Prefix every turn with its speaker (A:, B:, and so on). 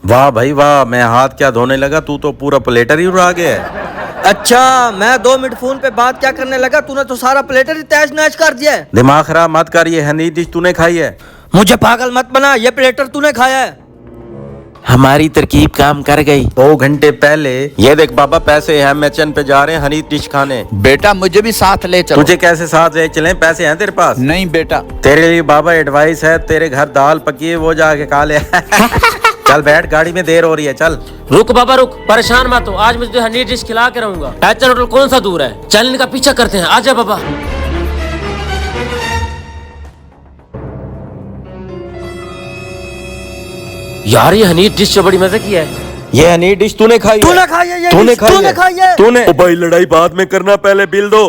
A: वाह भाई वाह, मैं हाथ क्या धोने लगा, तू तो पूरा प्लेटर ही उड़ा गया है।
B: अच्छा, मैं 2 मिनट फोन पे बात क्या करने लगा, तूने तो सारा प्लेटर ही तहस नहस कर दिया है।
A: दिमाग खराब मत कर, ये हनीफ डिश तूने खाई है।
B: मुझे पागल मत बना, ये प्लेटर तूने खाया है।
A: हमारी तरकीब काम कर गई। 2 घंटे पहले ये देख बाबा, पैसे हम एचएन पे जा रहे हैं हनीफ डिश खाने।
C: बेटा मुझे भी साथ ले चलो।
A: तुझे कैसे साथ ले चलें, पैसे हैं तेरे पास?
C: नहीं बेटा।
A: तेरे लिए बाबा एडवाइस है, तेरे घर दाल पकी है वो जाके खा ले। चल बैठ, गाड़ी में देर हो रही है, चल।
D: रुक बाबा रुक, परेशान मत हो, आज मैं तुझे हनीफ डिश खिला के रहूंगा। एचएन होटल कौन सा दूर है, चल इनका पीछा करते हैं, आजा बाबा। यार ये हनीफ डिश जो बड़ी मजे की है।
A: ये हनीफ डिश तूने खाई
B: तूने
A: है?
B: खाई है ये
A: तूने
B: डिश,
A: खाई
B: तूने
A: है?
B: खाई है?
A: तूने? ओ भाई लड़ाई बाद में करना, पहले बिल दो।